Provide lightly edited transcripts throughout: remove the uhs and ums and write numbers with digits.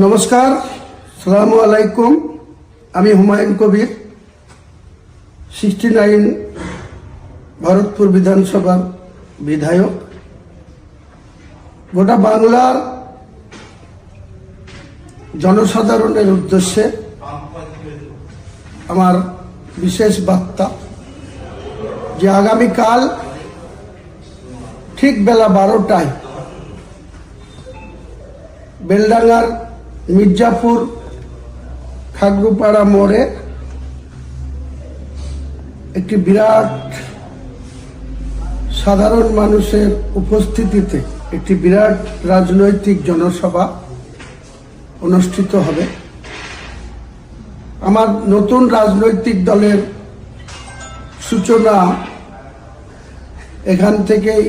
নমস্কার, সালামু আলাইকুম। আমি হুমায়ুন কবির, 69 ভরতপুর বিধানসভার বিধায়ক। গোটা বাংলার জনসাধারণের উদ্দেশ্যে আমার বিশেষ বার্তা যে আগামীকাল ঠিক বেলা 12টায় বেলডাঙ্গার মির্জাপুর খাগড়ুপাড়া মোড়ে একটি বিরাট সাধারণ মানুষের উপস্থিতিতে একটি বিরাট রাজনৈতিক জনসভা অনুষ্ঠিত হবে। আমার নতুন রাজনৈতিক দলের সূচনা এখান থেকেই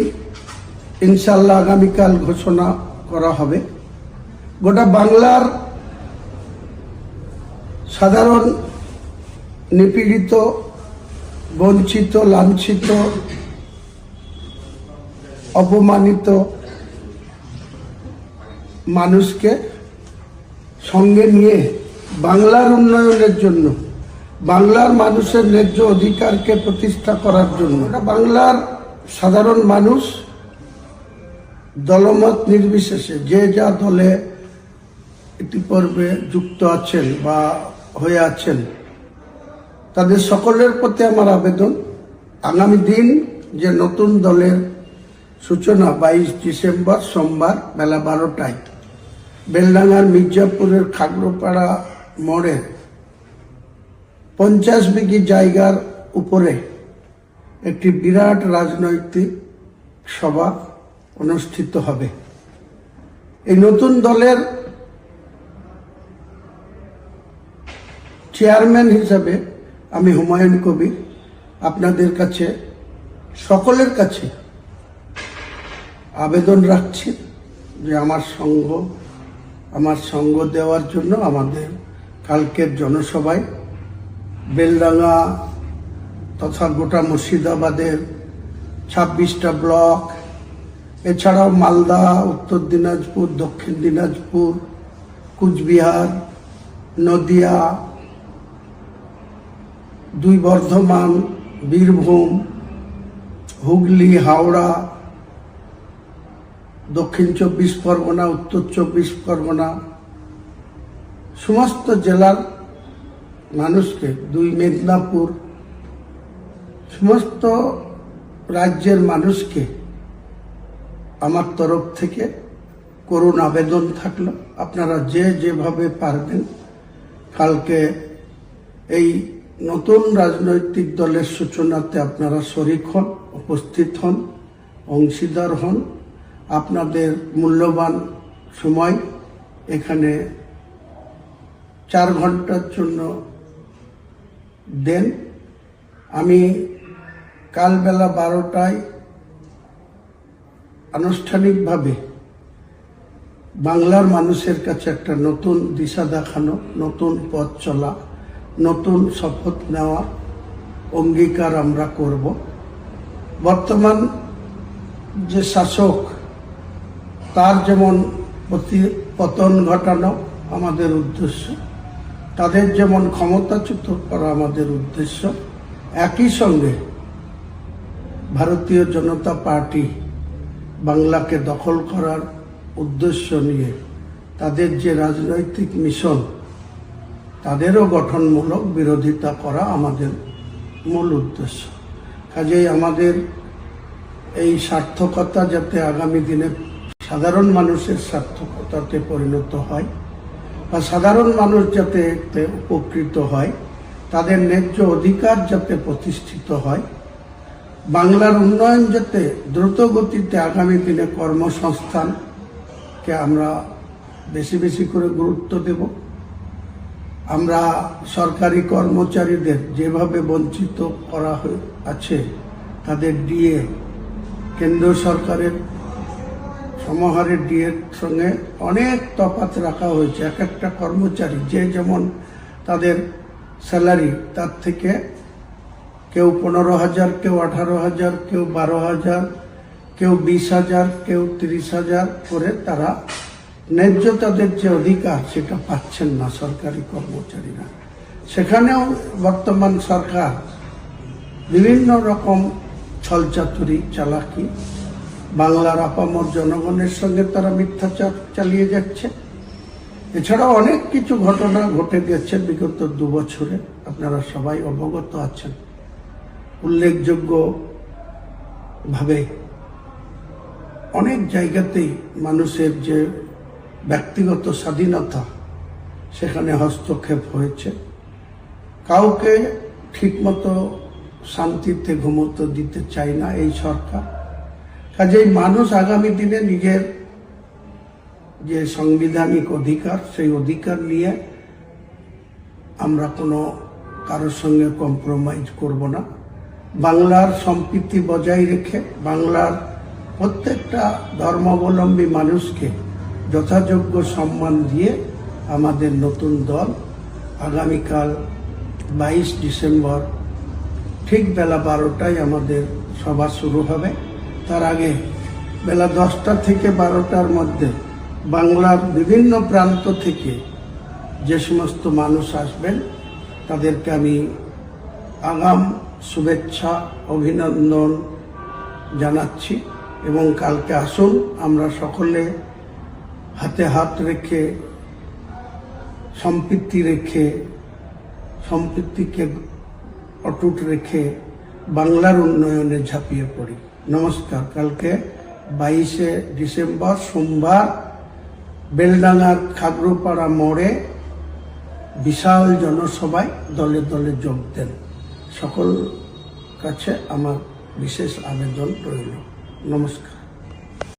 ইনশাল্লাহ আগামীকাল ঘোষণা করা হবে। গোটা বাংলার সাধারণ নিপীড়িত, বঞ্চিত, লাঞ্ছিত, অপমানিত মানুষকে সঙ্গে নিয়ে বাংলার উন্নয়নের জন্য, বাংলার মানুষের ন্যায্য অধিকারকে প্রতিষ্ঠা করার জন্য বাংলার সাধারণ মানুষ দলমত নির্বিশেষে যে যা দলে ইতিপূর্বে যুক্ত আছেন বা হয়ে আছেন, তাদের সকলের প্রতি আমার আবেদন, আগামী দিন যে নতুন দলের সূচনা 22 ডিসেম্বর সোমবার বেলা 12টায় বেলডাঙ্গার মির্জাপুরের খাগড়ুপাড়া মোড়ে 50 বিঘি জায়গার উপরে একটি বিরাট রাজনৈতিক সভা অনুষ্ঠিত হবে। এই নতুন দলের চেয়ারম্যান হিসাবে আমি হুমায়ুন কবির আপনাদের কাছে, সকলের কাছে আবেদন রাখছি যে আমার সঙ্গ দেওয়ার জন্য আমাদের কালকের জনসভায় বেলডাঙ্গা তথা গোটা মুর্শিদাবাদের 26টা ব্লক, এছাড়াও মালদা, উত্তর দিনাজপুর, দক্ষিণ দিনাজপুর, কুচবিহার, নদিয়া, 2 বর্ধমান, বীরভূম, হুগলি, হাওড়া, দক্ষিণ 24 পরগনা, উত্তর 24 পরগনা, সমস্ত জেলার মানুষকে, 2 মেদিনীপুর, সমস্ত রাজ্যের মানুষকে আমার তরফ থেকে করুণ আবেদন থাকলো, আপনারা যেভাবে পারবেন কালকে এই নতুন রাজনৈতিক দলের সূচনাতে আপনারা শরিক হন, উপস্থিত হন, অংশীদার হন। আপনাদের মূল্যবান সময় এখানে 4 ঘন্টার জন্য দেন। আমি কাল বেলা 12টায় আনুষ্ঠানিকভাবে বাংলার মানুষের কাছে একটা নতুন দিশা দেখানো, নতুন পথ চলা, নতুন শপথ নেওয়া, অঙ্গীকার আমরা করব। বর্তমান যে শাসক, তার যেমন পতন ঘটানো আমাদের উদ্দেশ্য, তাদের যেমন ক্ষমতাচ্যুত করা আমাদের উদ্দেশ্য, একই সঙ্গে ভারতীয় জনতা পার্টি বাংলাকে দখল করার উদ্দেশ্য নিয়ে তাদের যে রাজনৈতিক মিশন, তাদেরও গঠনমূলক বিরোধিতা করা আমাদের মূল উদ্দেশ্য। কাজেই আমাদের এই সার্থকতা যাতে আগামী দিনে সাধারণ মানুষের সার্থকতাতে পরিণত হয় বা সাধারণ মানুষ যাতে এতে উপকৃত হয়, তাদের ন্যায্য অধিকার যাতে প্রতিষ্ঠিত হয়, বাংলার উন্নয়ন যাতে দ্রুত গতিতে আগামী দিনে কর্মসংস্থানকে আমরা বেশি বেশি করে গুরুত্ব দেব। আমরা সরকারি কর্মচারীদের যেভাবে বঞ্চিত করা আছে, তাদের ডিএ কেন্দ্র সরকারের সমাহারের ডিএর সঙ্গে অনেক তফাৎ রাখা হয়েছে। এক একটা কর্মচারী যে যেমন তাদের স্যালারি, তার থেকে কেউ 15,000, কেউ 18,000, কেউ 12,000, কেউ 20,000, কেউ 30,000 করে তারা ন্যায্য তাদের যে অধিকার সেটা পাচ্ছেন না সরকারি কর্মচারীরা। সেখানেও বর্তমান সরকার বিভিন্ন রকম ছলচাতুরি চালাকি, বাংলার আপামর জনগণের সঙ্গে তারা মিথ্যাচার চালিয়ে যাচ্ছে। এছাড়াও অনেক কিছু ঘটনা ঘটে গেছে বিগত 2 বছরে, আপনারা সবাই অবগত আছেন। উল্লেখযোগ্য ভাবে অনেক জায়গাতেই মানুষের যে ব্যক্তিগত স্বাধীনতা সেখানে হস্তক্ষেপ হয়েছে। কাউকে ঠিকমতো শান্তিতে ঘুমোতে দিতে চায় না এই সরকার। কাজেই মানুষ আগামী দিনে নিজের যে সাংবিধানিক অধিকার, সেই অধিকার নিয়ে আমরা কোনো কারোর সঙ্গে কম্প্রোমাইজ করব না। বাংলার সম্প্রীতি বজায় রেখে বাংলার প্রত্যেকটা ধর্মাবলম্বী মানুষকে যথাযোগ্য সম্মান দিয়ে আমাদের নতুন দল আগামীকাল 22 ডিসেম্বর ঠিক বেলা 12টায় আমাদের সভা শুরু হবে। তার আগে বেলা 10টা থেকে 12টার মধ্যে বাংলার বিভিন্ন প্রান্ত থেকে যে সমস্ত মানুষ আসবেন তাদেরকে আমি আগাম শুভেচ্ছা অভিনন্দন জানাচ্ছি। এবং কালকে আসুন, আমরা সকলে হাতে হাত রেখে সম্প্রীতিকে অটুট রেখে বাংলার উন্নয়নে ঝাঁপিয়ে পড়ি। নমস্কার। কালকে 22শে ডিসেম্বর সোমবার বেলডাঙ্গার খাগড়াপাড়া মোড়ে বিশাল জনসভায় দলে দলে যোগ দেন। সকল কাছে আমার বিশেষ আবেদন রইল। নমস্কার।